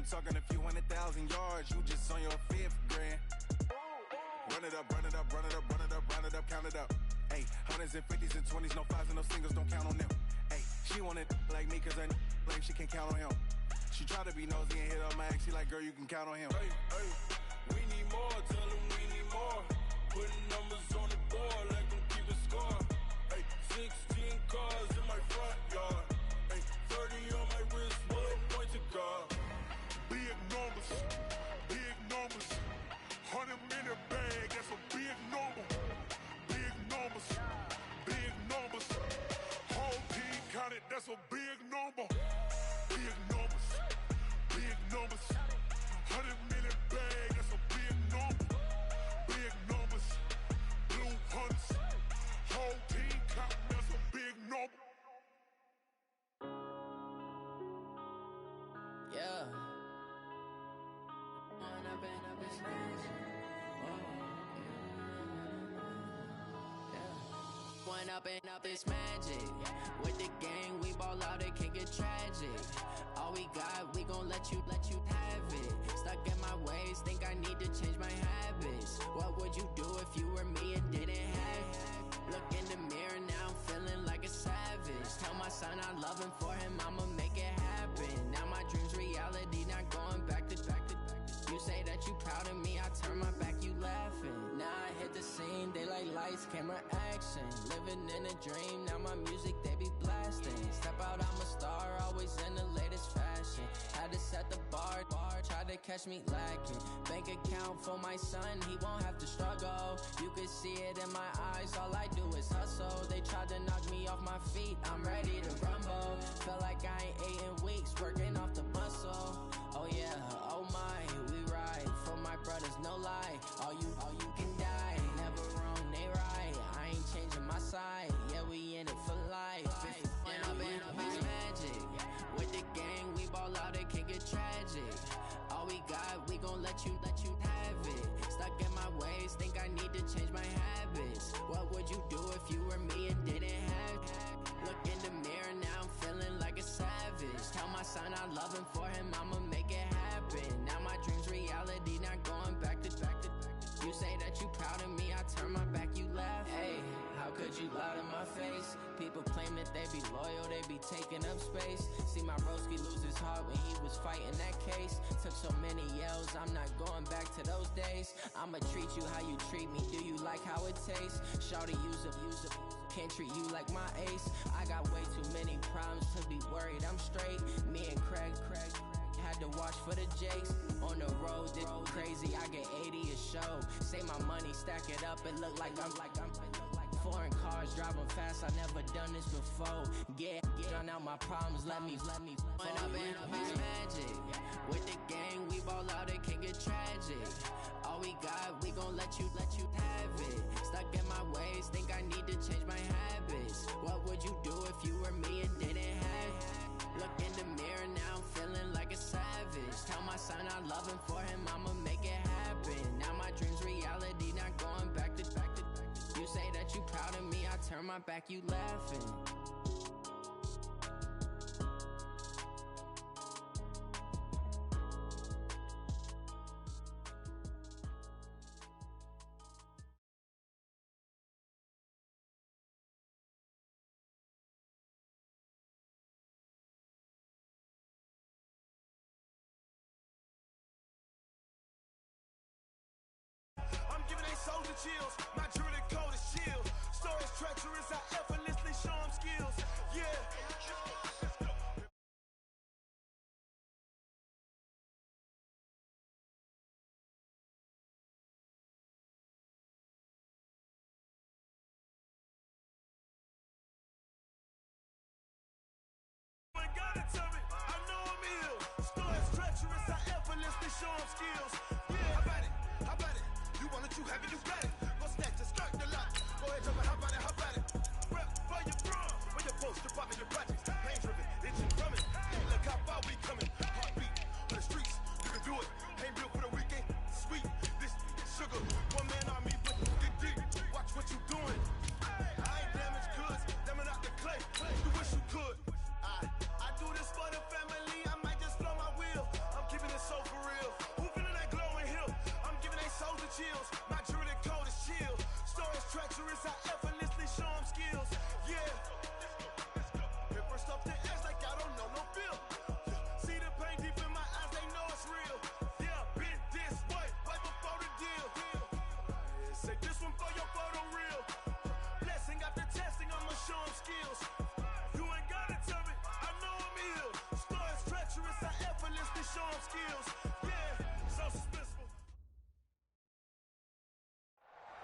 talking a few 100,000 yards, you just on your 5th grand. Run it up, run it up, run it up, run it up, run it up, count it up. Ayy, hundreds and fifties and 20s, no fives and no singles, don't count on them. Ayy, she want it like me, cause I blame she can't count on him. She try to be nosy and hit up my ex, she like, girl, you can count on him. Hey, hey, we need more, tell them we need more. Putting numbers on the board, like them keep a score. Hey, 16 cars in my front yard. Hey, 30 on my wrist, bullet point to God. Big numbers, big numbers. 100-minute bag, that's a big number. Big numbers, big numbers. Whole team counted, that's a big number. Big numbers, big numbers. 100-minute bag, that's a big number. Big numbers, blue hunts. Whole team counting, that's a big number. Yeah. When I've been up this magic. When up this magic. With the gang, we ball out, it can get tragic. All we got, we gon' let you have it. Stuck in my ways, think I need to change my habits. What would you do if you were me and didn't have it? Look in the mirror, now I'm feeling like a savage. Tell my son I love him, for him I'ma make it happen. Now my dream's reality, not going back to. You say that you proud of me, I turn my back, you laughing. Now I hit the scene, they like lights, camera, action. Living in a dream, now my music, they be blasting. Step out, I'm a star, always in the latest fashion. Had to set the bar, try to catch me lacking. Bank account for my son, he won't have to struggle. You could see it in my eyes, all I do is hustle. They tried to knock me off my feet, I'm ready to rumble. Felt like I ain't ate in weeks, working off the muscle. Oh yeah, oh my, we ride for my brothers, no lie. All you can die, never wrong, they right. I ain't changing my side, yeah, we in it for life. When I've been up is magic. With the gang, we ball out, it can get tragic. All we got, we gon' let you have it. Stuck in my ways, think I need to change my habits. What would you do if you were me and didn't have it? Look in the mirror, now I'm feeling like a savage. Tell my son I love him, for him I'ma make it happen. Now my dream's reality, not going back to. You say that you proud of me, I turn my back, you laugh. Hey, how could you lie to my face? People claim that they be loyal, they be taking up space. See my broski lose his heart when he was fighting that case. Took so many yells, I'm not going back to those days. I'ma treat you how you treat me, do you like how it tastes? Shawty, use up, can't treat you like my ace. I got way too many problems to be worried, I'm straight. Me and Craig had to watch for the Jakes. On the road, did crazy, I get 80 a show. Say my money, stack it up, it look like I'm foreign cars, driving fast, I never done this before. Get drown out my problems, let me. When I've been up is magic. With the gang, we ball out, it can get tragic. All we got, we gon' let you have it. Stuck in my ways, think I need to change my habits. What would you do if you were me and didn't have it? Look in the mirror, now I'm feeling like a savage. Tell my son I love him, for him I'ma make it happen. Now my dream's reality, not going back to. You say that you proud of me, I turn my back, you laughing. Soldier chills, my jewelry coat is chill. Stories treacherous, I effortlessly show them skills. Yeah. Gotta tell me, I know I'm ill. Stories treacherous, I effortlessly show them skills. Yeah. How about it? You want it, you have it, you got it. Go snatch the skirt, the lot. Go ahead, jump it, how about it? Rep for your bro, for your poster, popping your projects. Pain driven, itching coming. Look how far we coming. Heartbeat for the streets, you can do it. Ain't built for the weekend, sweet. This sugar, one man on me, but get deep. Watch what you doing. I ain't damaged goods, damn it out the clay. You wish you could. I do this for the family, I might just blow my wheel. I'm keeping it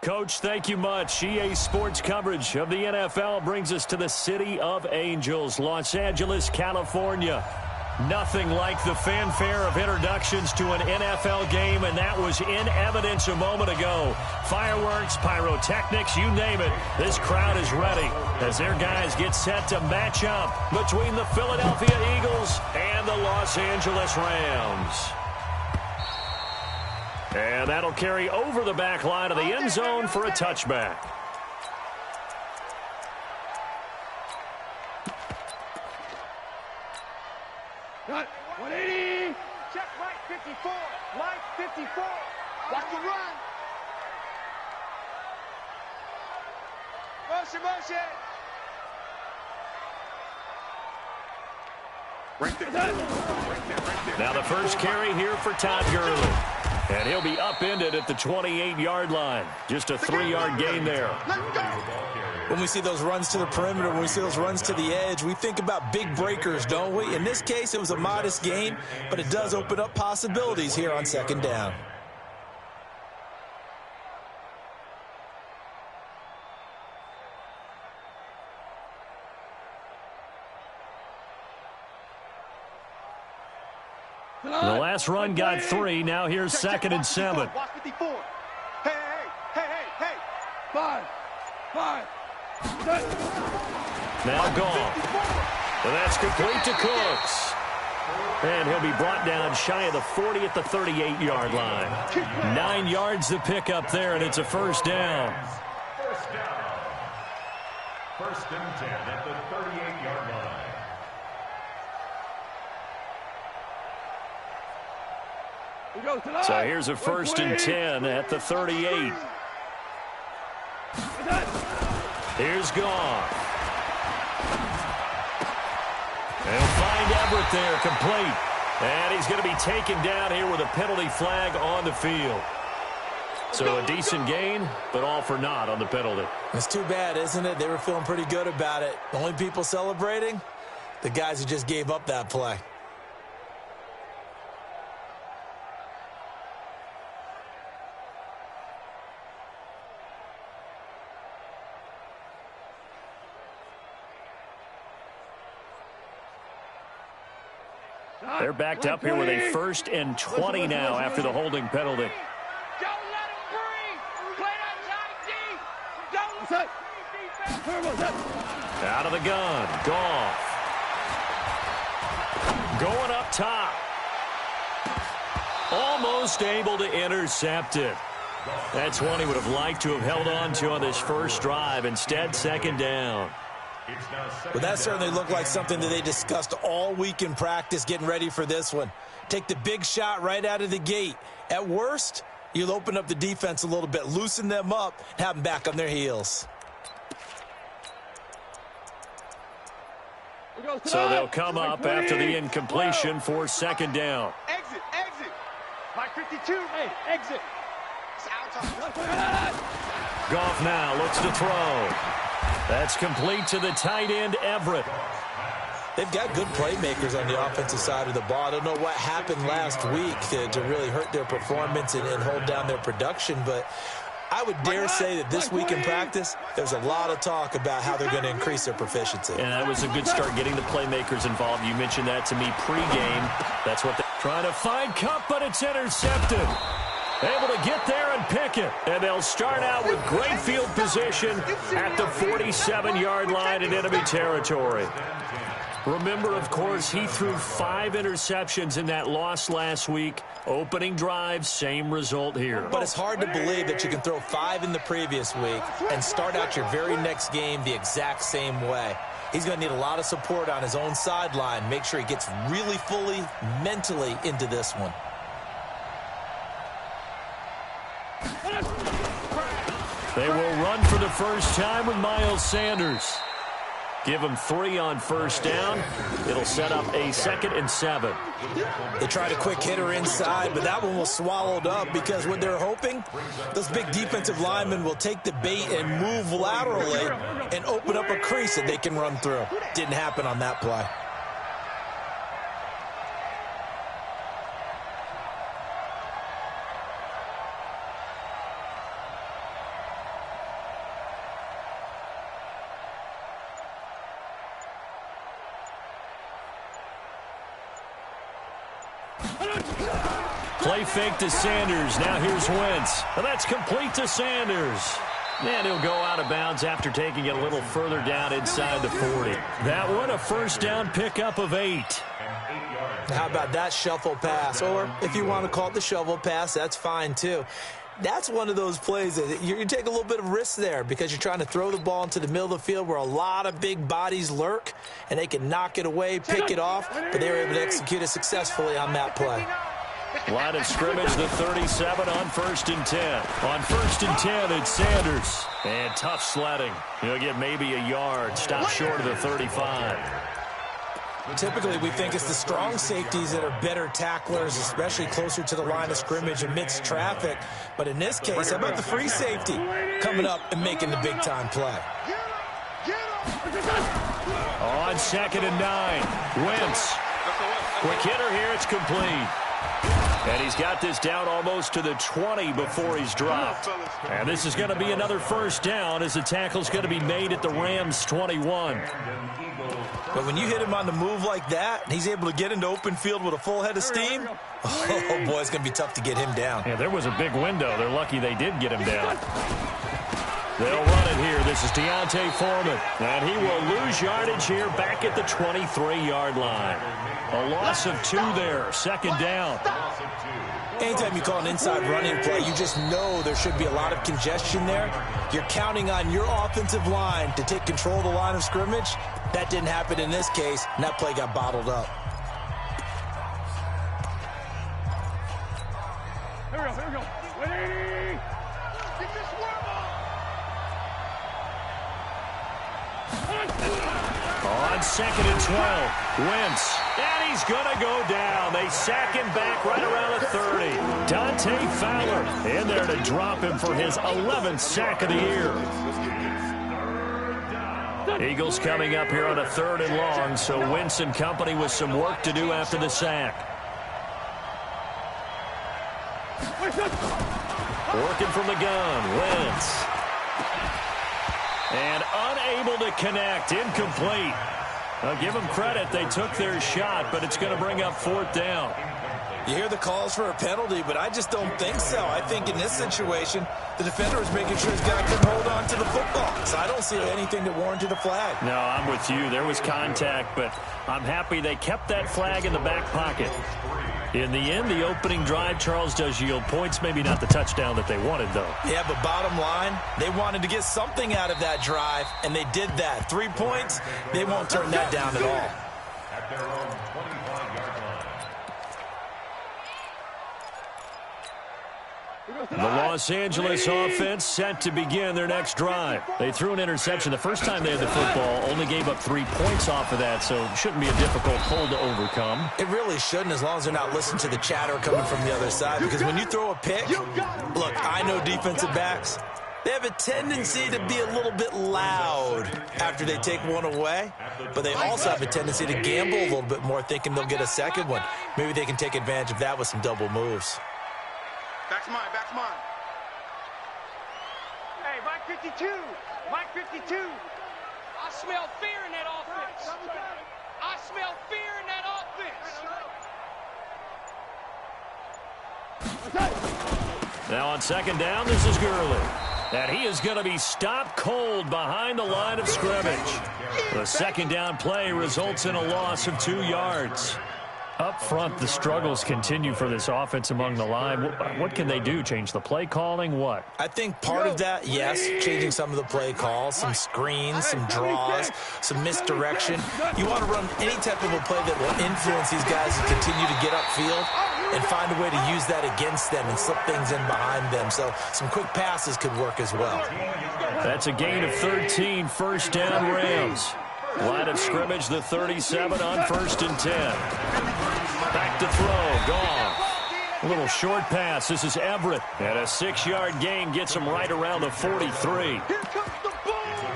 Coach, thank you much. EA Sports coverage of the NFL brings us to the City of Angels, Los Angeles, California. Nothing like the fanfare of introductions to an NFL game, and that was in evidence a moment ago. Fireworks, pyrotechnics, you name it. This crowd is ready as their guys get set to match up between the Philadelphia Eagles and the Los Angeles Rams. And that'll carry over the back line of the end zone for a touchback. Got 180. Check right 54. Right 54. Watch the run. Motion, motion. Right there. Now the first carry here for Todd Gurley. And he'll be upended at the 28-yard line. Just a 3-yard gain there. When we see those runs to the perimeter, when we see those runs to the edge, we think about big breakers, don't we? In this case, it was a modest gain, but it does open up possibilities here on second down. The last run got 3. Now here's second and 7. Watch 54. Hey, hey, hey, hey, hey. 5. Now gone. And that's complete to Cooks. And he'll be brought down shy of the 40 at the 38-yard line. 9 yards to pick up there, and it's a first down. First and 10 at the 38-yard line. So here's a first and 10 at the 38. Here's Goff. They'll find Everett there, complete. And he's going to be taken down here with a penalty flag on the field. So a decent gain, but all for naught on the penalty. It's too bad, isn't it? They were feeling pretty good about it. The only people celebrating, the guys who just gave up that play. They're backed up here with a first and 20 now after the holding penalty. Don't let him breathe. Play that tight D. Don't let him breathe. Out of the gun. Goff. Going up top. Almost able to intercept it. That's one he would have liked to have held on to on this first drive. Instead, second down. Well, that certainly looked like something that they discussed all week in practice getting ready for this one. Take the big shot right out of the gate. At worst, you'll open up the defense a little bit, loosen them up, and have them back on their heels. So they'll come up after the incompletion for second down. Exit, exit. By 52. Hey, exit. Goff now looks to throw. That's complete to the tight end, Everett. They've got good playmakers on the offensive side of the ball. I don't know what happened last week to really hurt their performance and hold down their production, but I would dare say that this week in practice, there's a lot of talk about how they're going to increase their proficiency. And that was a good start getting the playmakers involved. You mentioned that to me pregame. That's what they're trying to find Kupp, but it's intercepted. Able to get there and pick it. And they'll start out with great field position at the 47-yard line in enemy territory. Remember, of course, he threw 5 interceptions in that loss last week. Opening drive, same result here. But it's hard to believe that you can throw 5 in the previous week and start out your very next game the exact same way. He's going to need a lot of support on his own sideline. Make sure he gets really fully, mentally into this one. They will run for the first time with Miles Sanders. Give him 3 on first down. It'll set up a 2nd and 7. They tried a quick hitter inside, but that one was swallowed up because what they're hoping, those big defensive linemen will take the bait and move laterally and open up a crease that they can run through. Didn't happen on that play. Play fake to Sanders. Now here's Wentz. And that's complete to Sanders. And he'll go out of bounds after taking it a little further down inside the 40. That one a first down pickup of 8. How about that shuffle pass? Or if you want to call it the shovel pass, that's fine too. That's one of those plays that you take a little bit of risk there because you're trying to throw the ball into the middle of the field where a lot of big bodies lurk, and they can knock it away, pick it off, but they were able to execute it successfully on that play. Line of scrimmage, the 37 on 1st and 10. On 1st and 10, it's Sanders. And tough sledding. He'll get maybe a yard. Stop short of the 35. Typically, we think it's the strong safeties that are better tacklers, especially closer to the line of scrimmage amidst traffic. But in this case, how about the free safety coming up and making the big-time play? On 2nd and 9, Wentz. Quick hitter here, it's complete. And he's got this down almost to the 20 before he's dropped. And this is going to be another first down as the tackle's going to be made at the Rams' 21. But when you hit him on the move like that, and he's able to get into open field with a full head of steam, oh boy, it's going to be tough to get him down. Yeah, there was a big window. They're lucky they did get him down. They'll run it here. This is Deontay Foreman. And he will lose yardage here back at the 23-yard line. A loss of 2 there. 2nd down. Anytime you call an inside running play, you just know there should be a lot of congestion there. You're counting on your offensive line to take control of the line of scrimmage. That didn't happen in this case, and that play got bottled up. Here we go. 180. Get this one On 2nd and 12, Wentz. And he's going to go down. They sack him back right around the 30. Dante Fowler in there to drop him for his 11th sack of the year. Eagles coming up here on a 3rd and long, so Wentz and company with some work to do after the sack. Working from the gun, Wentz. And unable to connect, incomplete. I'll give them credit. They took their shot, but it's going to bring up 4th down. You hear the calls for a penalty, but I just don't think so. I think in this situation, the defender was making sure his guy couldn't hold on to the football. So I don't see anything that warranted a flag. No, I'm with you. There was contact, but I'm happy they kept that flag in the back pocket. In the end, the opening drive, Charles, does yield points. Maybe not the touchdown that they wanted, though. Yeah, but bottom line, they wanted to get something out of that drive, and they did that. 3 points, they won't turn that down at all. At their own 25-yard line. The Los Angeles offense set to begin their next drive. They threw an interception the first time they had the football, only gave up 3 points off of that, so it shouldn't be a difficult hole to overcome. It really shouldn't, as long as they're not listening to the chatter coming from the other side, because when you throw a pick, look, I know defensive backs, they have a tendency to be a little bit loud after they take one away, but they also have a tendency to gamble a little bit more, thinking they'll get a second one. Maybe they can take advantage of that with some double moves. Back's mine, back's mine. Hey, Mike 52. Mike 52. I smell fear in that offense. I smell fear in that offense. Now on 2nd down, this is Gurley. And he is going to be stopped cold behind the line of scrimmage. The 2nd down play results in a loss of 2 yards. Up front, the struggles continue for this offense among the line. What can they do? Change the play calling? What? I think part of that, yes, changing some of the play calls, some screens, some draws, some misdirection. You want to run any type of a play that will influence these guys to continue to get upfield and find a way to use that against them and slip things in behind them. So some quick passes could work as well. That's a gain of 13, first down Rams. Line of scrimmage, the 37 on 1st and 10. Back to throw, Goff. A little short pass. This is Everett. And a 6-yard gain gets him right around the 43.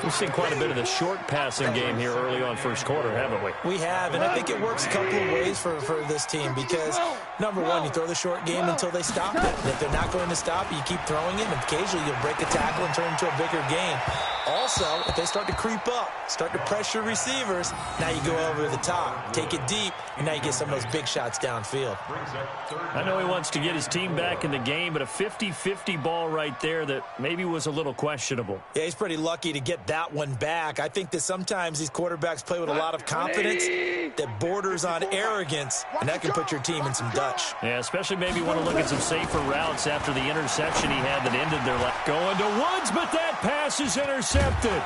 We've seen quite a bit of the short passing game here early on first quarter, haven't we? We have, and I think it works a couple of ways for this team because, number one, you throw the short game until they stop it. And if they're not going to stop it, you keep throwing it, and occasionally you'll break a tackle and turn it into a bigger gain. Also, if they start to creep up, start to pressure receivers, now you go over the top, take it deep, and now you get some of those big shots downfield. I know he wants to get his team back in the game, but a 50-50 ball right there that maybe was a little questionable. Yeah, he's pretty lucky to get that one back. I think that sometimes these quarterbacks play with a lot of confidence that borders on arrogance, and that can put your team in some Dutch. Yeah, especially maybe want to look at some safer routes after the interception he had that ended their life. Going to Woods, but that pass is intercepted.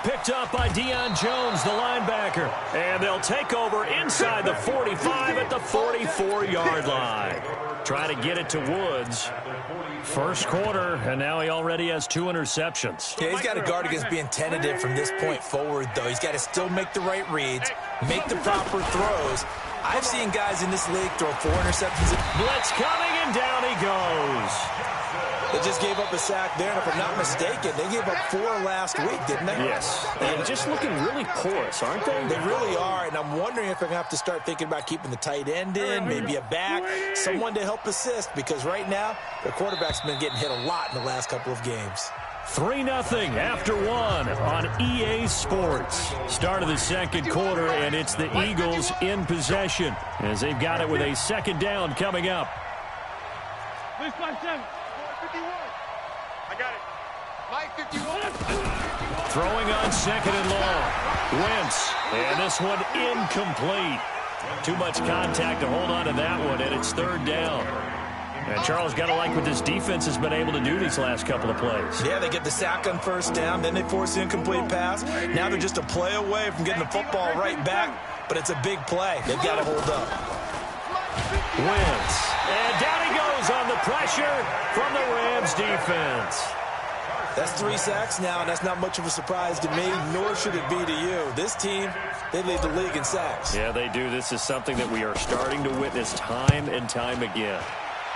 Picked up by Deion Jones, the linebacker. And they'll take over inside the 45 at the 44-yard line. Try to get it to Woods. First quarter, and now he already has 2 interceptions. Yeah, he's got to guard against being tentative from this point forward, though. He's got to still make the right reads, make the proper throws. I've seen guys in this league throw 4 interceptions. Blitz coming, and down he goes. They just gave up a sack there, and if I'm not mistaken, they gave up 4 last week, didn't they? Yes. And just looking really porous, aren't they? They really are, and I'm wondering if they're going to have to start thinking about keeping the tight end in, maybe a back, someone to help assist, because right now, their quarterback's been getting hit a lot in the last couple of games. 3-0 after 1 on EA Sports. Start of the second quarter, and it's the Eagles in possession as they've got it with a second down coming up. Please, 5-7. 51. I got it. Mike 51. Throwing on second and long. Wentz, and this one incomplete. Too much contact to hold on to that one, and it's third down. And Charles, got to like what this defense has been able to do these last couple of plays. Yeah, they get the sack on first down, then they force the incomplete pass. Now they're just a play away from getting the football right back, but it's a big play. They've got to hold up. Wentz, and down he goes on the pressure from the Rams defense. That's 3 sacks now, and that's not much of a surprise to me, nor should it be to you. This team, they lead the league in sacks. Yeah, they do. This is something that we are starting to witness time and time again.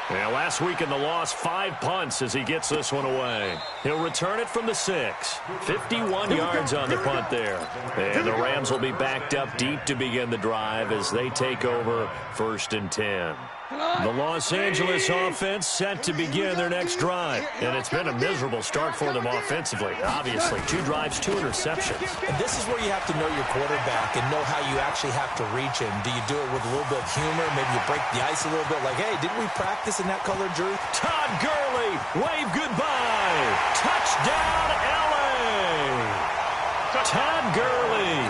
Yeah, last week in the loss, 5 punts as he gets this one away. He'll return it from the 6. 51 yards on the punt there. And the Rams will be backed up deep to begin the drive as they take over 1st and 10. The Los Angeles offense set to begin their next drive. And it's been a miserable start for them offensively. Obviously, 2 drives, 2 interceptions. And this is where you have to know your quarterback and know how you actually have to reach him. Do you do it with a little bit of humor? Maybe you break the ice a little bit like, hey, didn't we practice in that colored jersey? Todd Gurley, wave goodbye. Touchdown, L.A. Todd Gurley,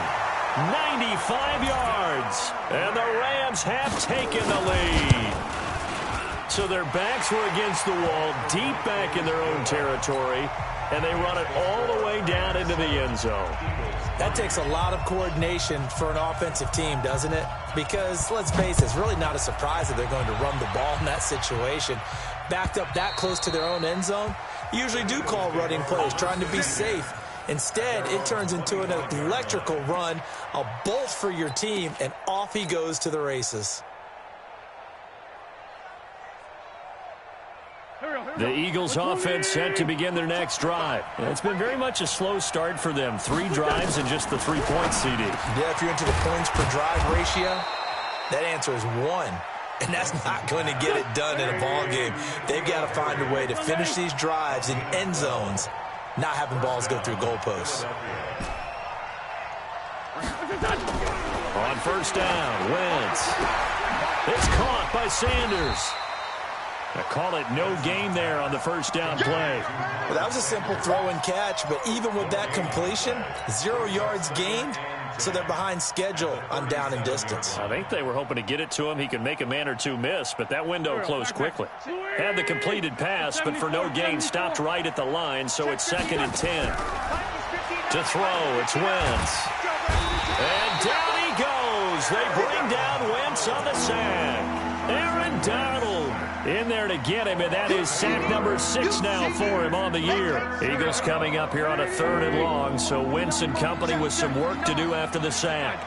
95 yards. And the Rams have taken the lead. So their backs were against the wall, deep back in their own territory, and they run it all the way down into the end zone. That takes a lot of coordination for an offensive team, doesn't it? Because, let's face it, it's really not a surprise that they're going to run the ball in that situation. Backed up that close to their own end zone, you usually do call running plays, trying to be safe. Instead, it turns into an electrical run, a bolt for your team, and off he goes to the races. The Eagles offense set to begin their next drive. It's been very much a slow start for them. 3 drives and just the 3 points, CD. Yeah, if you're into the points per drive ratio, that answer is 1. And that's not going to get it done in a ball game. They've got to find a way to finish these drives in end zones, not having balls go through goalposts. On first down, Wentz. It's caught by Sanders. I call it no gain there on the first down play. Well, that was a simple throw and catch, but even with that completion, 0 yards gained, so they're behind schedule on down and distance. I think they were hoping to get it to him. He could make a man or 2 miss, but that window closed quickly. Had the completed pass, but for no gain, stopped right at the line, so it's 2nd and 10. To throw, it's Wentz. And down he goes. They bring down Wentz on the sack. Aaron Donald in there to get him, and that is sack number 6 now for him on the year. Eagles coming up here on a 3rd and long, so Wentz and company with some work to do after the sack.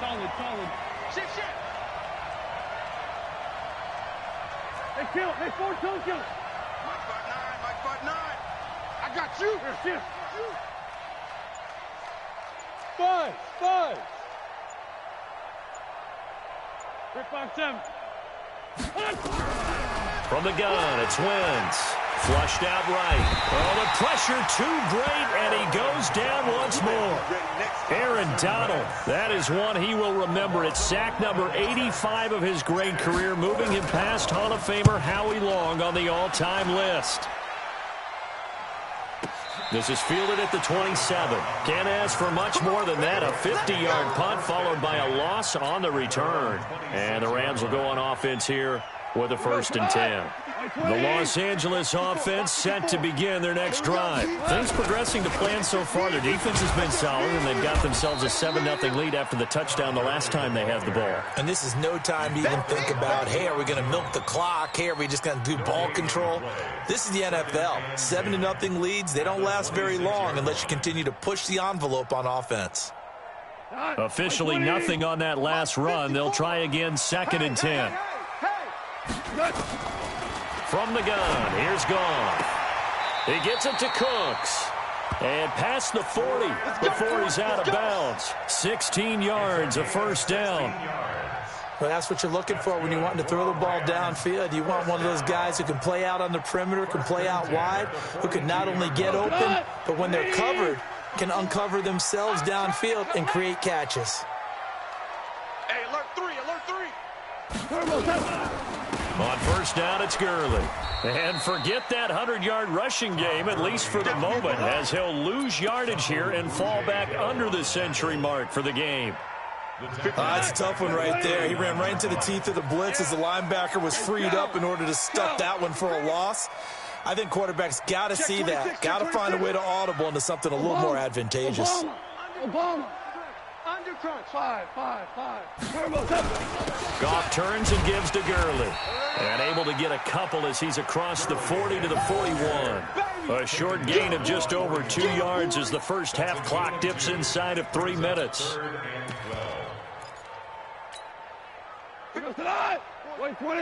Hey, kill. Hey, 4-2 kill. Mike 5-9. I got you. Here. 5. 5-7. From the gun, it's Wentz. Flushed out right. Oh, the pressure too great, and he goes down once more. Aaron Donald, that is one he will remember. It's sack number 85 of his great career, moving him past Hall of Famer Howie Long on the all-time list. This is fielded at the 27. Can't ask for much more than that. A 50-yard punt followed by a loss on the return. And the Rams will go on offense here with a 1st and 10. The Los Angeles offense set to begin their next drive. Things progressing to plan so far. Their defense has been solid, and they've got themselves a 7-0 lead after the touchdown the last time they had the ball. And this is no time to even think about, hey, are we going to milk the clock? Hey, are we just going to do ball control? This is the NFL. 7-0 leads, they don't last very long unless you continue to push the envelope on offense. Officially nothing on that last run. They'll try again, 2nd and 10. From the gun, here's Goff. He gets it to Cooks. And past the 40 before he's out of bounds. 16 yards, a 1st down. Well, that's what you're looking for when you're wanting to throw the ball downfield. You want one of those guys who can play out on the perimeter, can play out wide, who can not only get open, but when they're covered, can uncover themselves downfield and create catches. Hey, alert 3. On 1st down, it's Gurley. And forget that 100-yard rushing game, at least for the moment, as he'll lose yardage here and fall back under the century mark for the game. That's a tough one right there. He ran right into the teeth of the blitz as the linebacker was freed up in order to stuff that one for a loss. I think quarterbacks got to see that. Got to find a way to audible into something a little more advantageous. Obama. Undercrunch. 5. Goff turns and gives to Gurley. And able to get a couple as he's across the 40 to the 41. A short gain of just over 2 yards as the first half clock dips inside of 3 minutes. Here goes tonight. 120.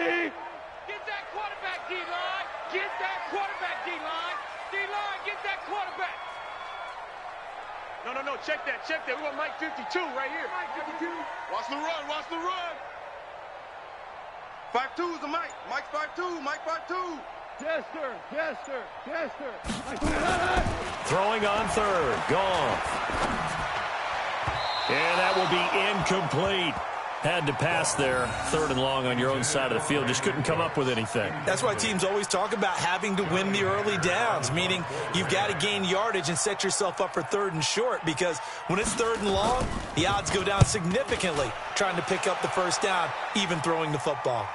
Get that quarterback, D-line. Get that quarterback, D-line. D-line, get that quarterback. No. Check that. We want Mike 52 right here. Mike 52. Watch the run. 5-2 is the Mike. Mike 5-2. Mike 5-2. Jester. Throwing on 3rd. Goff. And that will be incomplete. Had to pass there, 3rd and long on your own side of the field. Just couldn't come up with anything. That's why teams always talk about having to win the early downs, meaning you've got to gain yardage and set yourself up for 3rd and short, because when it's 3rd and long, the odds go down significantly trying to pick up the 1st down, even throwing the football.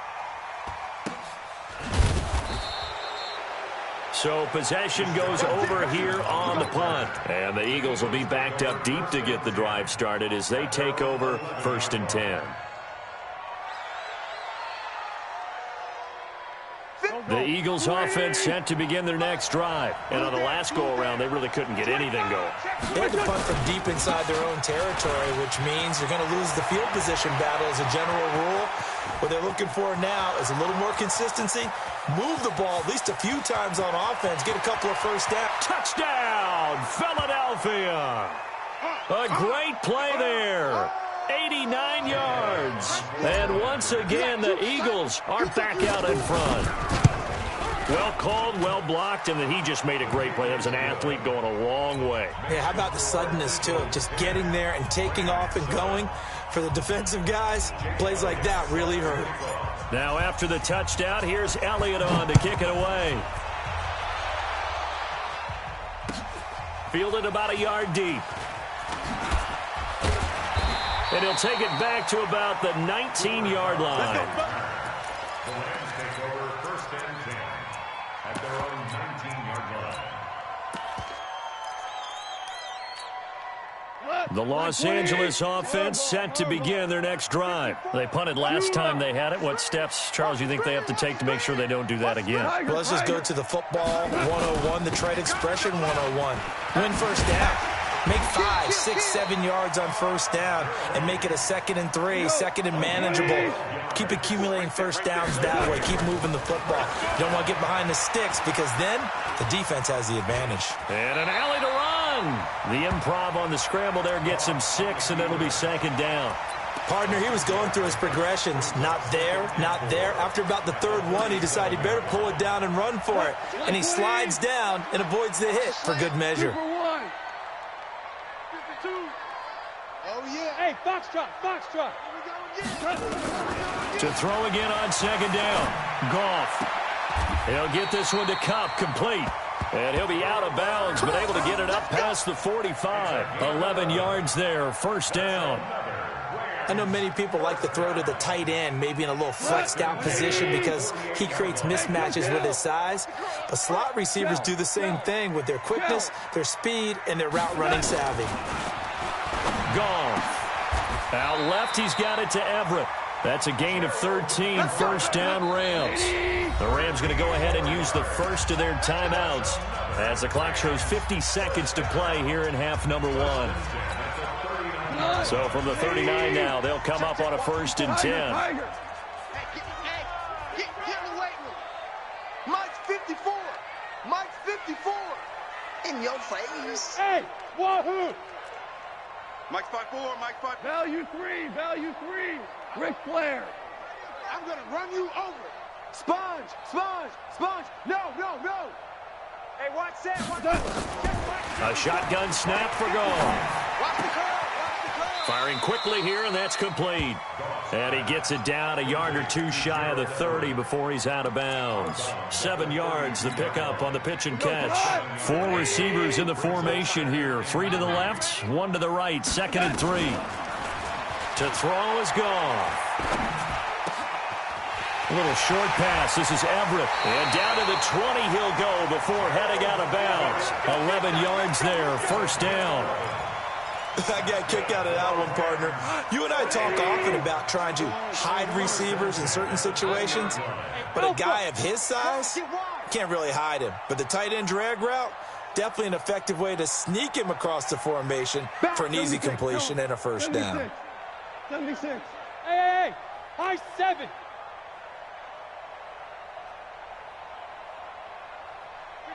So possession goes over here on the punt. And the Eagles will be backed up deep to get the drive started as they take over 1st and 10. The Eagles offense set to begin their next drive. And on the last go-around, they really couldn't get anything going. They had to punt from deep inside their own territory, which means you're going to lose the field position battle as a general rule. What they're looking for now is a little more consistency. Move the ball at least a few times on offense. Get a couple of 1st downs. Touchdown, Philadelphia. A great play there. 89 yards. And once again, the Eagles are back out in front. Well called, well blocked, and then he just made a great play. That was an athlete going a long way. Yeah, how about the suddenness, too? Just getting there and taking off and going. For the defensive guys, plays like that really hurt. Now after the touchdown, here's Elliott on to kick it away. Fielded about a yard deep. And he'll take it back to about the 19-yard line. The Rams take over 1st and 10 at their own 19-yard line. The Los Angeles offense set to begin their next drive. They punted last time they had it. What steps, Charles, do you think they have to take to make sure they don't do that again? Well, let's just go to the football 101, the trade expression 101. Win 1st down. Make 5, 6, 7 yards on 1st down and make it a 2nd and 3, 2nd and manageable. Keep accumulating 1st downs that way. Keep moving the football. You don't want to get behind the sticks because then the defense has the advantage. And an alley to run. The improv on the scramble there gets him 6, and it'll be 2nd down. Partner, he was going through his progressions. Not there, not there. After about the third one, he decided he better pull it down and run for it. And he slides down and avoids the hit for good measure. Oh, yeah. Hey, Foxtrot. To throw again on second down. Goff. He'll get this one to Kupp, complete. And he'll be out of bounds, but able to get it up past the 45. 11 yards there, first down. I know many people like to throw to the tight end, maybe in a little flexed out position because he creates mismatches with his size. But slot receivers do the same thing with their quickness, their speed, and their route running savvy. Goff. Out left, he's got it to Everett. That's a gain of 13, first down Rams. The Rams going to go ahead and use the first of their timeouts as the clock shows 50 seconds to play here in half number 1. So from the 39 now, they'll come up on a 1st and 10. Hey, get in the weight room. Mike's 54. Mike's 54. In your face. Hey, wahoo! Mike's 5'4", Mike's 5'4". Value three. Ric Flair. I'm going to run you over. Sponge. No. Hey, watch that. A shotgun snap for Goff. Watch the curve. Firing quickly here, and that's complete. And he gets it down a yard or two shy of the 30 before he's out of bounds. 7 yards, the pickup on the pitch and catch. 4 receivers in the formation here. 3 to the left, 1 to the right, 2nd and 3. To throw is Goff. A little short pass. This is Everett. And down to the 20 he'll go before heading out of bounds. 11 yards there, first down. I got a kick out of that one, partner. You and I talk often about trying to hide receivers in certain situations, but a guy of his size can't really hide him. But the tight end drag route, definitely an effective way to sneak him across the formation for an easy completion and a first down. 76. Hey, high 7.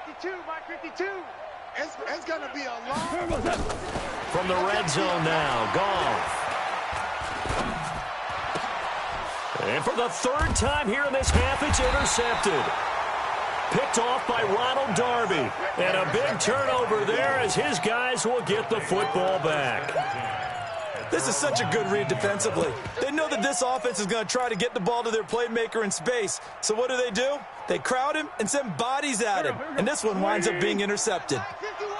52, Mike 52. It's going to be a long... From the red zone now, Goff. And for the 3rd time here in this half, it's intercepted. Picked off by Ronald Darby. And a big turnover there as his guys will get the football back. This is such a good read defensively. They know that this offense is going to try to get the ball to their playmaker in space. So what do? They crowd him and send bodies at him. And this one winds up being intercepted.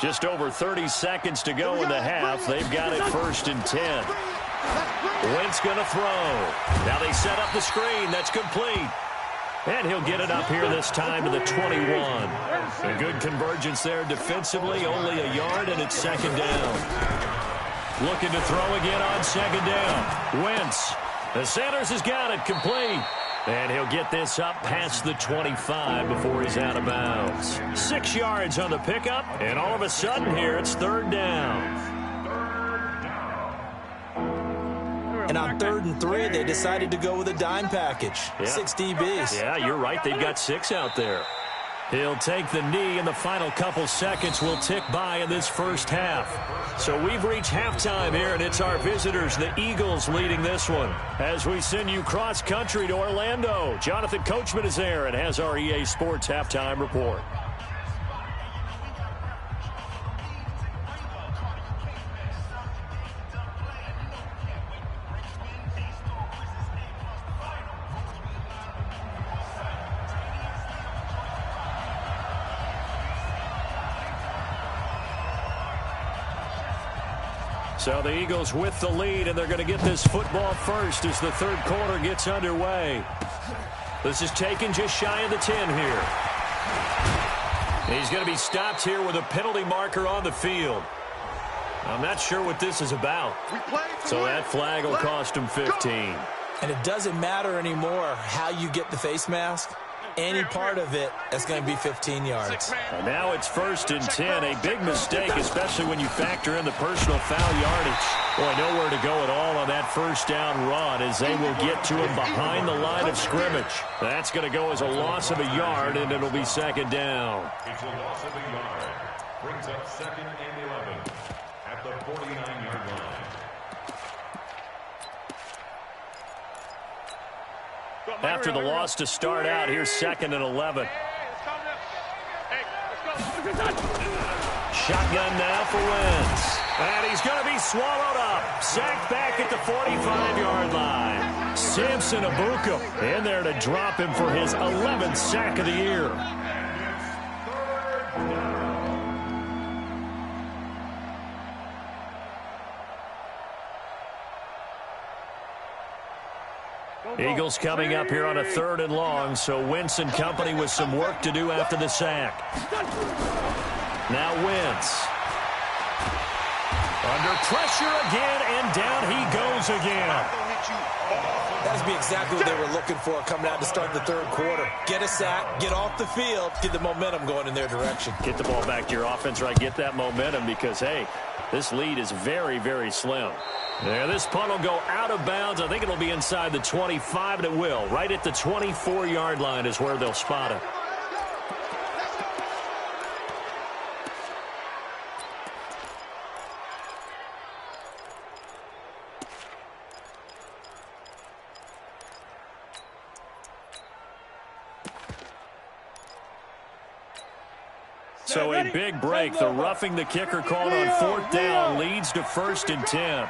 Just over 30 seconds to go in the half. They've got it 1st and 10. Wentz going to throw. Now they set up the screen. That's complete. And he'll get it up here this time to the 21. A good convergence there defensively. Only a yard, and it's 2nd down. Looking to throw again on 2nd down. Wentz. The Sanders has got it complete. And he'll get this up past the 25 before he's out of bounds. 6 yards on the pickup, and all of a sudden here it's 3rd down. And on 3rd and 3, they decided to go with a dime package. 6 DBs. Yeah, you're right. They've got 6 out there. He'll take the knee, and the final couple seconds will tick by in this first half. So we've reached halftime here, and it's our visitors, the Eagles, leading this one. As we send you cross-country to Orlando, Jonathan Coachman is there and has our EA Sports halftime report. So the Eagles with the lead, and they're going to get this football first as the 3rd quarter gets underway. This is taken just shy of the 10 here. He's going to be stopped here with a penalty marker on the field. I'm not sure what this is about. So that flag will cost him 15. And it doesn't matter anymore how you get the face mask. Any part of it, that's going to be 15 yards. And now it's 1st and 10. A big mistake, especially when you factor in the personal foul yardage. Boy, nowhere to go at all on that first down run as they will get to him behind the line of scrimmage. That's going to go as a loss of a yard, and it'll be 2nd down. It's a loss of a yard. Brings up 2nd and 11 at the 49-yard line. after the loss to start out. Here's 2nd and 11. Shotgun now for Wentz. And he's going to be swallowed up. Sacked back at the 45-yard line. Samson Abuka in there to drop him for his 11th sack of the year. Eagles coming up here on a 3rd and long, so Wentz and company with some work to do after the sack. Now Wentz. Under pressure again, and down he goes again. That would be exactly what they were looking for coming out to start the 3rd quarter. Get a sack, get off the field, get the momentum going in their direction. Get the ball back to your offense, right? Get that momentum because, hey, this lead is very, very slim. Yeah, this punt will go out of bounds. I think it'll be inside the 25, and it will. Right at the 24-yard line is where they'll spot it. So a big break. The roughing the kicker called on 4th down leads to 1st and 10.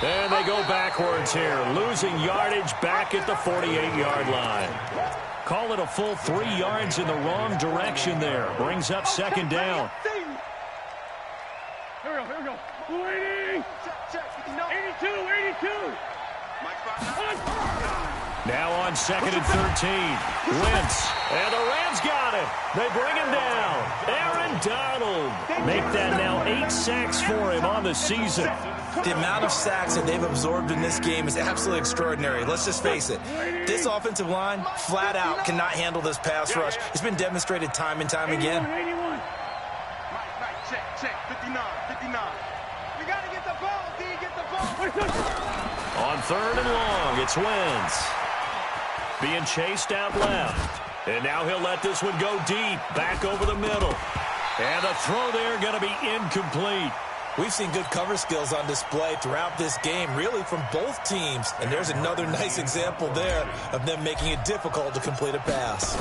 And they go backwards here, losing yardage back at the 48-yard line. Call it a full 3 yards in the wrong direction there. Brings up 2nd down. Here we go. 280. 82. Now on 2nd and 13. Wentz. And the Rams got him. They bring him down. Aaron Donald. Make that now 8 sacks for him on the season. The amount of sacks that they've absorbed in this game is absolutely extraordinary. Let's just face it. This offensive line, flat out, cannot handle this pass rush. It's been demonstrated time and time again. 81. Check. 59. We got to get the ball, D. Get the ball. On 3rd and long, it's Wentz. Being chased out left. And now he'll let this one go deep. Back over the middle. And the throw there going to be incomplete. We've seen good cover skills on display throughout this game, really from both teams. And there's another nice example there of them making it difficult to complete a pass.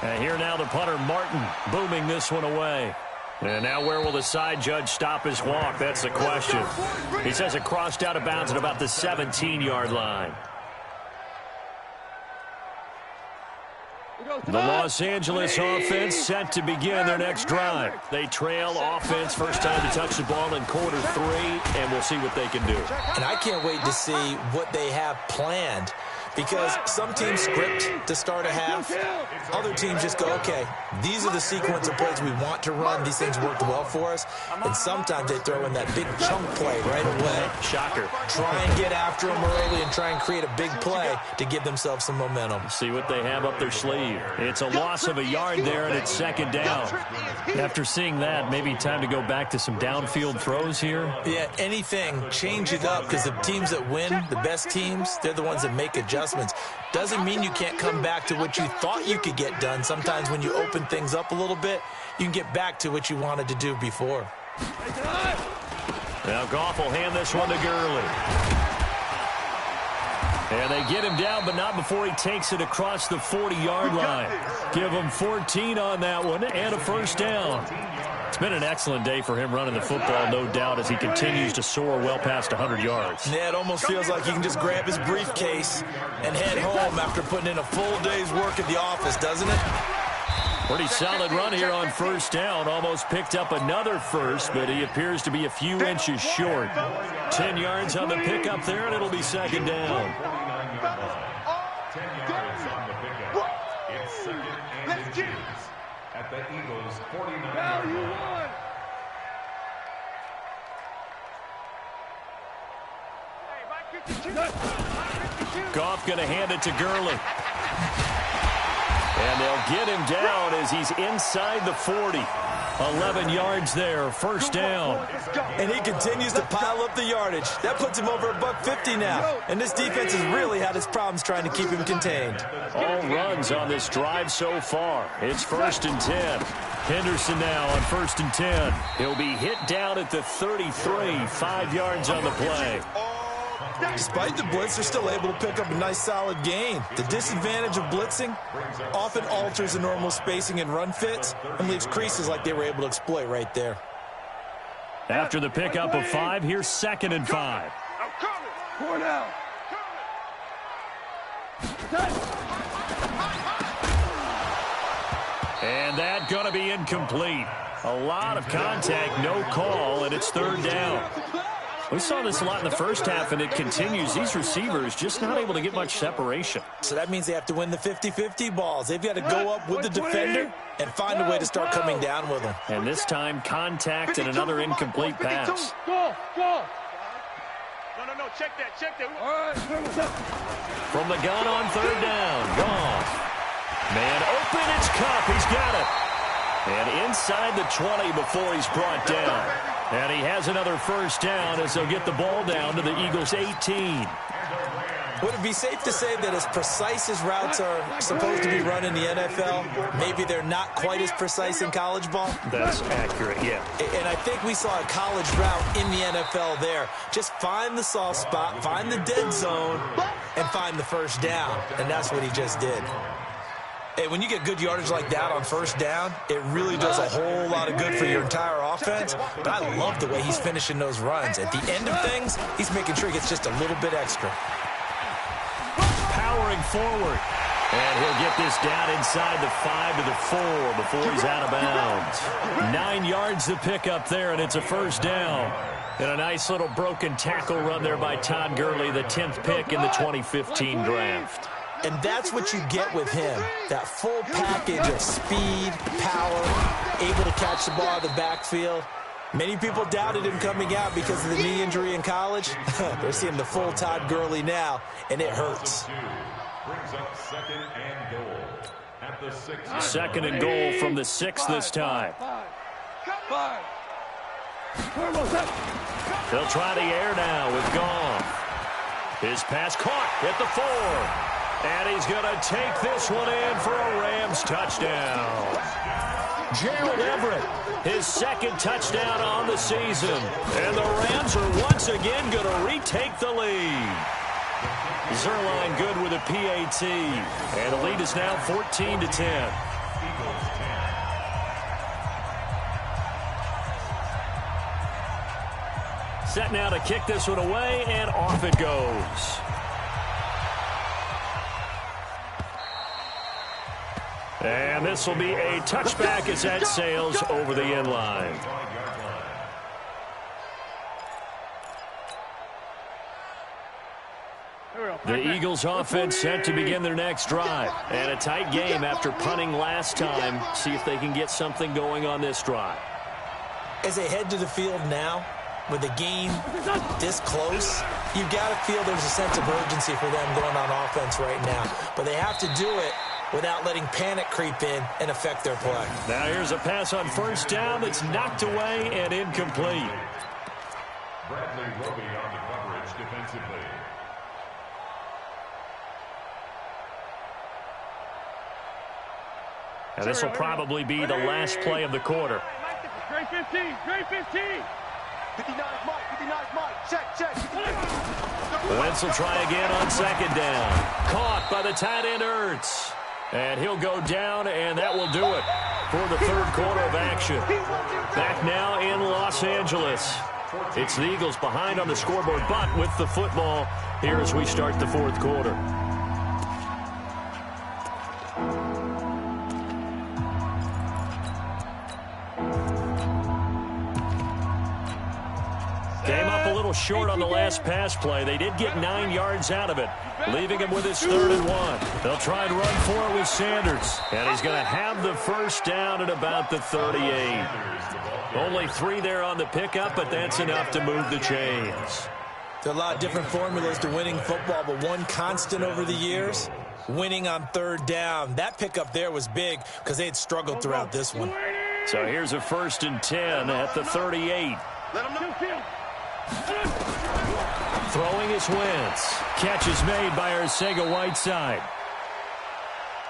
And here now the punter, Martin, booming this one away. And now where will the side judge stop his walk? That's the question. He says it crossed out of bounds at about the 17-yard line. The Los Angeles offense set to begin their next drive. They trail offense, first time to touch the ball in quarter 3, and we'll see what they can do. And I can't wait to see what they have planned, because some teams script to start a half. Other teams just go, okay, these are the sequence of plays we want to run. These things worked well for us. And sometimes they throw in that big chunk play right away. Shocker. Try and get after them early and try and create a big play to give themselves some momentum. See what they have up their sleeve. It's a loss of a yard there, and it's 2nd down. After seeing that, maybe time to go back to some downfield throws here? Yeah, anything. Change it up, because the teams that win, the best teams, they're the ones that make adjustments. Doesn't mean you can't come back to what you thought you could get done. Sometimes when you open things up a little bit, you can get back to what you wanted to do before. Now Goff will hand this one to Gurley. And they get him down, but not before he takes it across the 40-yard line. Give him 14 on that one and a first down. It's been an excellent day for him running the football, no doubt, as he continues to soar well past 100 yards. Yeah, it almost feels like he can just grab his briefcase and head home after putting in a full day's work at the office, doesn't it? Pretty solid run here on first down. Almost picked up another first, but he appears to be a few inches short. 10 yards on the pickup there, and it'll be 2nd down. 10 yards on the pickup. It's 2nd and inches at the Eagles' 49-yard line. Goff going to hand it to Gurley. And they'll get him down as he's inside the 40. 11 yards there, first down. And he continues to pile up the yardage. That puts him over $150 now. And this defense has really had its problems trying to keep him contained. All runs on this drive so far. It's 1st and 10. Henderson now on 1st and 10. He'll be hit down at the 33, 5 yards on the play. Despite the blitz, they're still able to pick up a nice solid gain. The disadvantage of blitzing often alters the normal spacing and run fits and leaves creases like they were able to exploit right there. After the pickup of 5, here's 2nd and 5. I'm coming. 4 down. And that going to be incomplete. A lot of contact, no call, and it's 3rd down. We saw this a lot in the first half, and it continues. These receivers just not able to get much separation. So that means they have to win the 50-50 balls. They've got to go up with the defender and find a way to start coming down with them. And this time, contact and another incomplete pass. Go. No, check that. All right. From the gun on 3rd down, Goff. Man open, it's Kupp. He's got it. And inside the 20 before he's brought down. And he has another 1st down as they'll get the ball down to the Eagles' 18. Would it be safe to say that as precise as routes are supposed to be run in the NFL, maybe they're not quite as precise in college ball? That's accurate, yeah. And I think we saw a college route in the NFL there. Just find the soft spot, find the dead zone, and find the 1st down. And that's what he just did. Hey, when you get good yardage like that on 1st down, it really does a whole lot of good for your entire offense. But I love the way he's finishing those runs. At the end of things, he's making sure he gets just a little bit extra. Powering forward. And he'll get this down inside the 5 to the 4 before he's out of bounds. 9 yards to pick up there, and it's a 1st down. And a nice little broken tackle run there by Todd Gurley, the 10th pick in the 2015 draft. And that's what you get with him, that full package of speed, power, able to catch the ball in the backfield. Many people doubted him coming out because of the knee injury in college. They're seeing the full Todd Gurley now, and it hurts. Brings up 2nd and goal at the 6. 2nd and goal from the 6 this time. 5. They'll try the air now with Goff. His pass caught at the 4. And he's going to take this one in for a Rams touchdown. Gerald Everett, his 2nd touchdown on the season. And the Rams are once again going to retake the lead. Zuerlein good with a PAT. And the lead is now 14-10. Set now to kick this one away, and off it goes. And this will be a touchback as that sails over the end line. The Eagles offense set to begin their next drive. And a tight game after punting last time. See if they can get something going on this drive. As they head to the field now, with the game this close, you've got to feel there's a sense of urgency for them going on offense right now. But they have to do it without letting panic creep in and affect their play. Now here's a pass on 1st down that's knocked away and incomplete. Bradley Roby on the coverage defensively. Now this will probably be the last play of the quarter. Grade 15. 59's Mike. Check. Wentz will try again on 2nd down. Caught by the tight end Ertz. And he'll go down, and that will do it for the 3rd quarter of action. Back now in Los Angeles. It's the Eagles behind on the scoreboard, but with the football here as we start the 4th quarter. Came up a little short on the last pass play. They did get 9 yards out of it, leaving him with his 3rd and 1. They'll try and run for it with Sanders. And he's going to have the 1st down at about the 38. Only 3 there on the pickup, but that's enough to move the chains. There are a lot of different formulas to winning football, but one constant over the years, winning on 3rd down. That pickup there was big because they had struggled throughout this one. So here's a 1st and 10 at the 38. Let him know. Throwing is Wentz. Catch is made by Arcega-Whiteside.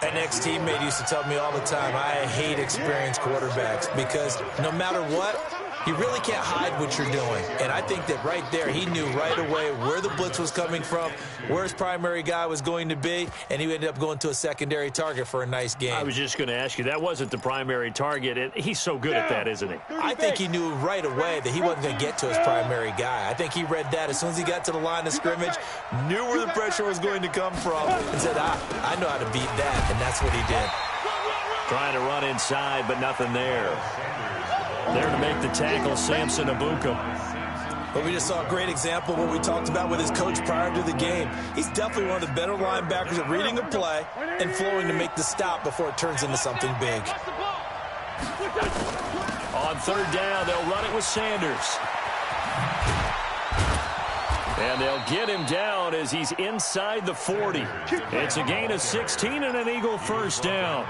An ex-teammate used to tell me all the time, I hate experienced quarterbacks because no matter what, You really can't hide what you're doing. And I think that right there, he knew right away where the blitz was coming from, where his primary guy was going to be, and he ended up going to a secondary target for a nice game. I was just going to ask you, that wasn't the primary target. And he's so good at that, isn't he? I think he knew right away that he wasn't going to get to his primary guy. I think he read that as soon as he got to the line of scrimmage, knew where the pressure was going to come from, and said, I know how to beat that, and that's what he did. Trying to run inside, but nothing there. There to make the tackle, Samson Abuka. But we just saw a great example of what we talked about with his coach prior to the game. He's definitely one of the better linebackers at reading a play and flowing to make the stop before it turns into something big. On third down, they'll run it with Sanders. And they'll get him down as he's inside the 40. It's a gain of 16 and an Eagle first down.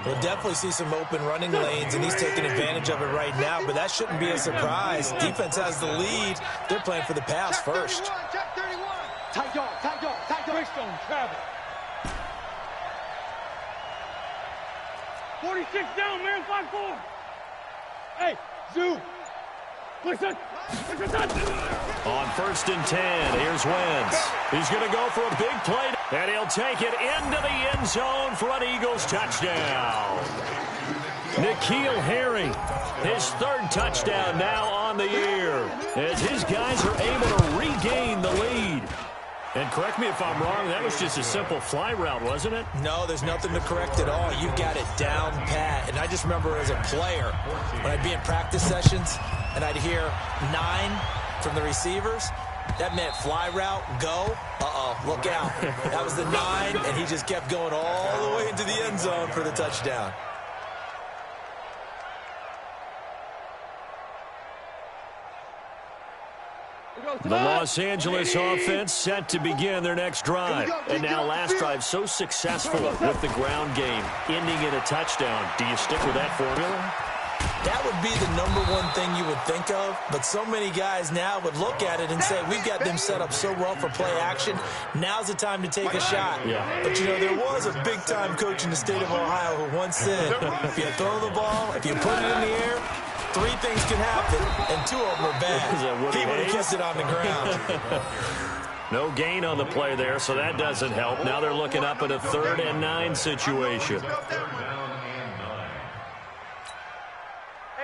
We'll definitely see some open running lanes, and he's taking advantage of it right now, but that shouldn't be a surprise. Defense has the lead. They're playing for the pass first. Tight dog, tight dog, tight dog. Stone, travel. 46 down, man, 5-4. Hey, Zoo. Listen. On first and 10, here's Wentz. He's going to go for a big play, and he'll take it into the end zone for an Eagles touchdown. N'Keal Harry, his third touchdown now on the year, as his guys are able to regain the lead. And correct me if I'm wrong, that was just a simple fly route, wasn't it? No, there's nothing to correct at all. You've got it down pat. And I just remember as a player, when I'd be in practice sessions and I'd hear 9 from the receivers, that meant fly route, go, look out. That was the 9, and he just kept going all the way into the end zone for the touchdown. The Los Angeles offense set to begin their next drive. And now last drive so successful with the ground game, ending in a touchdown. Do you stick with that formula? That would be the #1 thing you would think of, but so many guys now would look at it and say, we've got them set up so well for play action, now's the time to take a shot. Yeah. But, you know, there was a big-time coach in the state of Ohio who once said, if you throw the ball, if you put it in the air, 3 things can happen, and 2 of them are bad. He would have kissed it on the ground. No gain on the play there, so that doesn't help. Now they're looking up at a 3rd and 9 situation.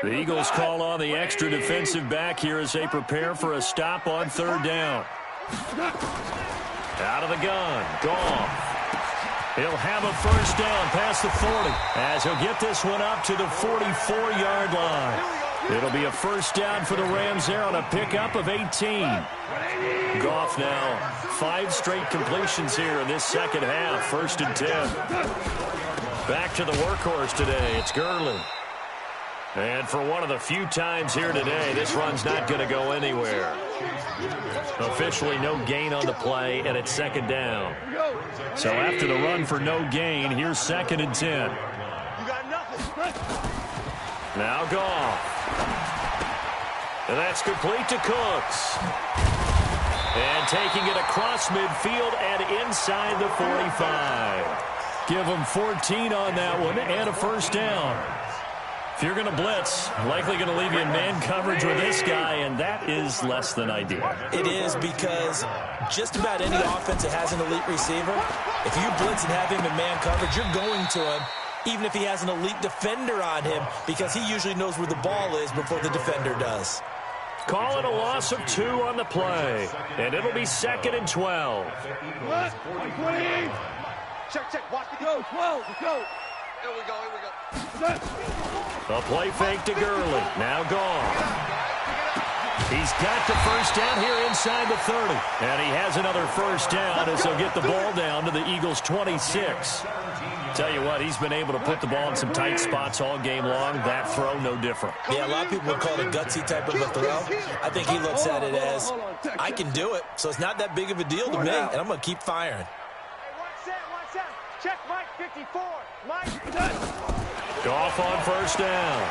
The Eagles call on the extra defensive back here as they prepare for a stop on 3rd down. Out of the gun, Goff. He'll have a first down past the 40 as he'll get this one up to the 44-yard line. It'll be a first down for the Rams there on a pickup of 18. Goff now 5 straight completions here in this second half, 1st and 10. Back to the workhorse today, it's Gurley. And for one of the few times here today, this run's not going to go anywhere. Officially no gain on the play, and it's 2nd down. So after the run for no gain, here's 2nd and 10. Now Goff. And that's complete to Cooks. And taking it across midfield and inside the 45. Give him 14 on that one and a first down. If you're going to blitz, likely going to leave you in man coverage with this guy, and that is less than ideal. It is, because just about any offense that has an elite receiver, if you blitz and have him in man coverage, you're going to him, even if he has an elite defender on him, because he usually knows where the ball is before the defender does. Call it a loss of 2 on the play, and it'll be 2nd and 12. What? 128. Check, watch the go. 12, go. Here we go. A play fake to Gurley. Now Goff. He's got the first down here inside the 30. And he has another first down as he'll get the ball down to the Eagles' 26. Tell you what, he's been able to put the ball in some tight spots all game long. That throw, no different. Yeah, a lot of people would call it a gutsy type of a throw. I think he looks at it as, I can do it, so it's not that big of a deal to me, and I'm going to keep firing. One set. Check Mike 54. Mike. Goff on first down.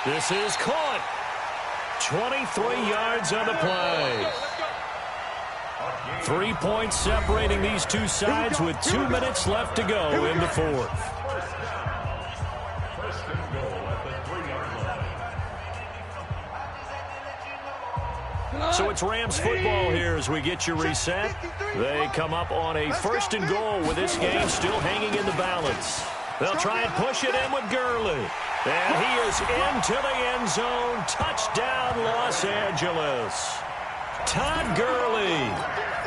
This is caught. 23 yards on the play. 3 points separating these two sides with 2 minutes left to go in the 4th. First and goal at the 3-yard line. So it's Rams football here as we get you reset. They come up on a 1st and goal with this game still hanging in the balance. They'll try and push it in with Gurley. And he is into the end zone. Touchdown, Los Angeles. Todd Gurley,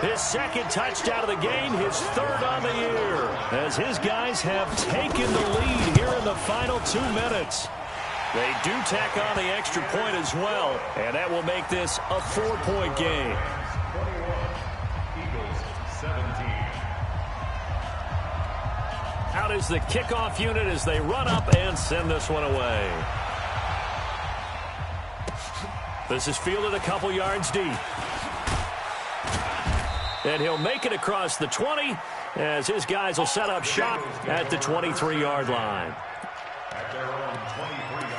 his 2nd touchdown of the game, his 3rd on the year, as his guys have taken the lead here in the final 2 minutes. They do tack on the extra point as well, and that will make this a 4-point game. 21, Eagles 17. Out is the kickoff unit as they run up and send this one away. This is fielded a couple yards deep. And he'll make it across the 20 as his guys will set up shop at the 23-yard line. At their own 23-yard line.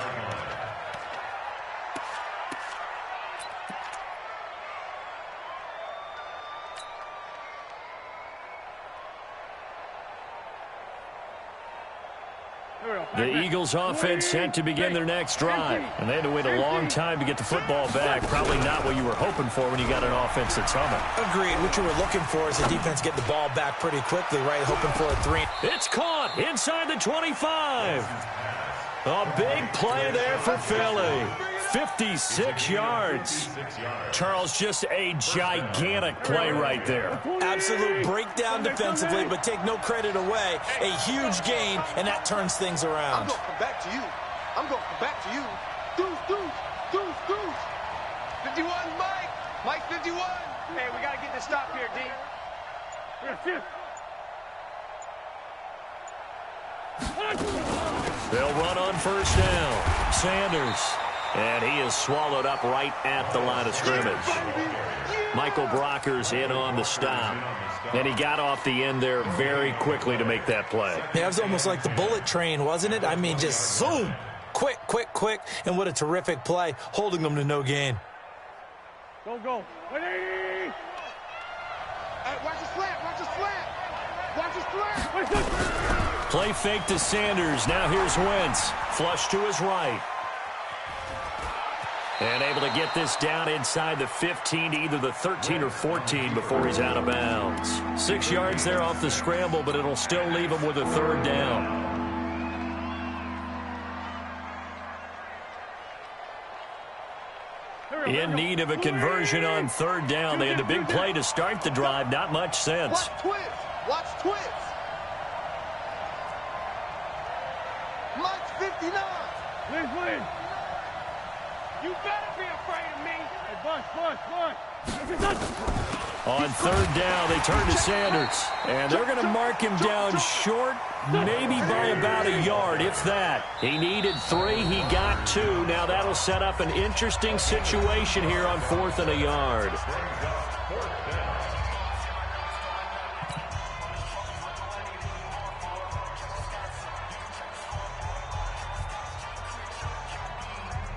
The Eagles offense set to begin their next drive. And they had to wait a long time to get the football back. Probably not what you were hoping for when you got an offense that's humming. Agreed. What you were looking for is the defense get the ball back pretty quickly, right? Hoping for a 3. It's caught inside the 25. A big play there for Philly. 56 yards. Charles, just a gigantic play right there. Absolute breakdown defensively, but take no credit away. A huge gain, and that turns things around. I'm going to come back to you. I'm going to come back to you. Deuce. 51, Mike. Mike 51. Hey, we got to get this stop here, D. They'll run on 1st down. Sanders. And he is swallowed up right at the line of scrimmage. Michael Brockers in on the stop. And he got off the end there very quickly to make that play. Yeah, it was almost like the bullet train, wasn't it? I mean, just zoom. Quick. And what a terrific play, holding them to no gain. Go. Hey, watch the slant. Play fake to Sanders. Now here's Wentz. Flush to his right. And able to get this down inside the 15 to either the 13 or 14 before he's out of bounds. 6 yards there off the scramble, but it'll still leave him with a 3rd down. In need of a conversion on 3rd down. They had the big play to start the drive. Not much sense. Watch twins. Mike's 59. Win. You better be afraid of me. Hey, Bush. On 3rd down, they turn to Sanders. And they're going to mark him down short, maybe by about a yard, if that. He needed 3. He got 2. Now that'll set up an interesting situation here on 4th and a yard.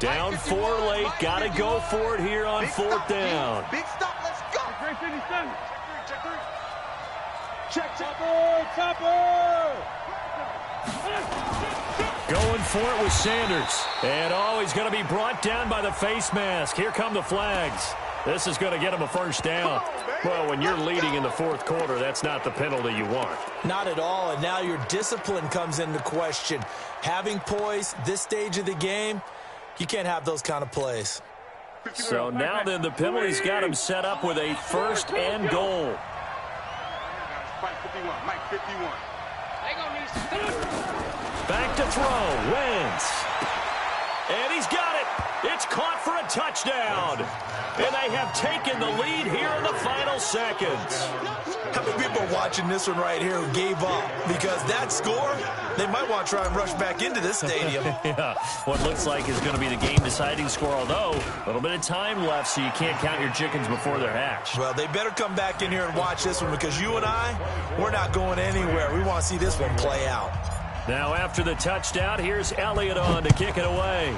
Down 4 late. Got to go for it here on 4th down. Big stop. Let's go. Check. Chopper. Going for it with Sanders. And, he's going to be brought down by the face mask. Here come the flags. This is going to get him a 1st down. Well, when you're leading in the 4th quarter, that's not the penalty you want. Not at all, and now your discipline comes into question. Having poise this stage of the game, you can't have those kind of plays. So now then, the penalty's got him set up with a 1st and goal. Mike 51. Back to throw. Wentz. And he's got it. It's caught for a touchdown. And they have taken the lead here in the final seconds. How many people are watching this one right here who gave up? Because that score, they might want to try and rush back into this stadium. Yeah, what looks like is going to be the game-deciding score, although a little bit of time left, so you can't count your chickens before they're hatched. Well, they better come back in here and watch this one, because you and I, we're not going anywhere. We want to see this one play out. Now after the touchdown, here's Elliott on to kick it away.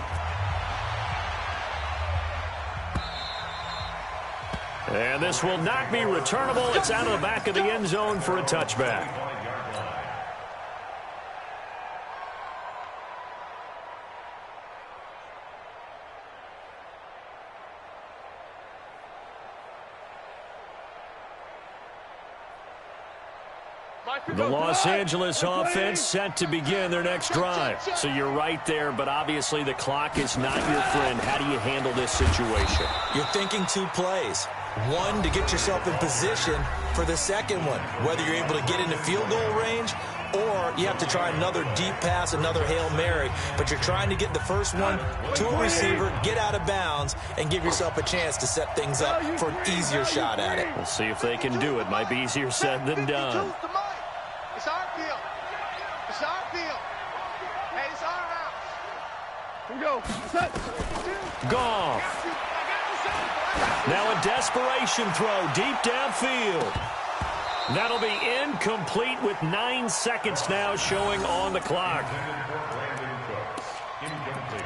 And this will not be returnable. It's out of the back of the end zone for a touchback. The Los Angeles offense set to begin their next drive. So you're right there, but obviously the clock is not your friend. How do you handle this situation? You're thinking 2 plays. One, to get yourself in position for the second one, whether you're able to get into field goal range or you have to try another deep pass, another Hail Mary. But you're trying to get the first one to a receiver, get out of bounds, and give yourself a chance to set things up for an easier shot at it. We'll see if they can do it. Might be easier said than done. It's our field. It's our field. Hey, it's our house. Here we go. Goff. Now a desperation throw deep downfield. That'll be incomplete with 9 seconds now showing on the clock. Incomplete.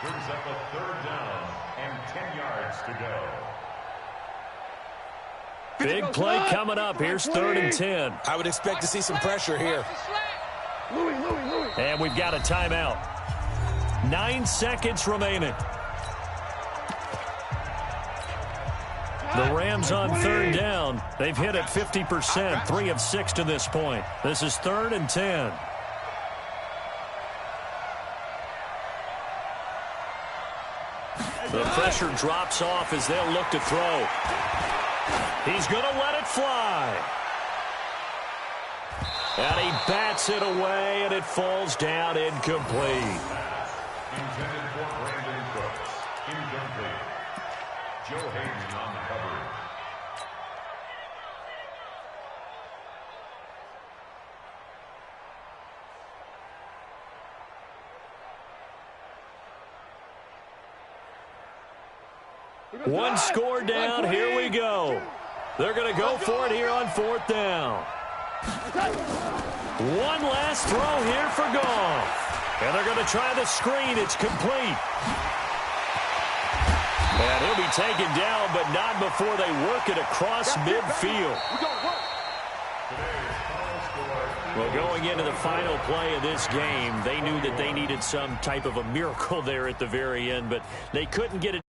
Brings up a 3rd down and 10 yards to go. Big play coming up. Here's 3rd and 10. I would expect to see some pressure here. And we've got a timeout. 9 seconds remaining. The Rams on 3rd down. They've hit it 50%, 3 of 6 to this point. This is 3rd and 10. The pressure drops off as they'll look to throw. He's going to let it fly. And he bats it away, and it falls down incomplete. Intended for Brandon Cooks. Incomplete. Joe Hayden on the coverage. One score down. Here we go. They're going to go for it here on 4th down. One last throw here for Goff. And they're going to try the screen. It's complete. And he'll be taken down, but not before they work it across midfield. Well, going into the final play of this game, they knew that they needed some type of a miracle there at the very end, but they couldn't get it.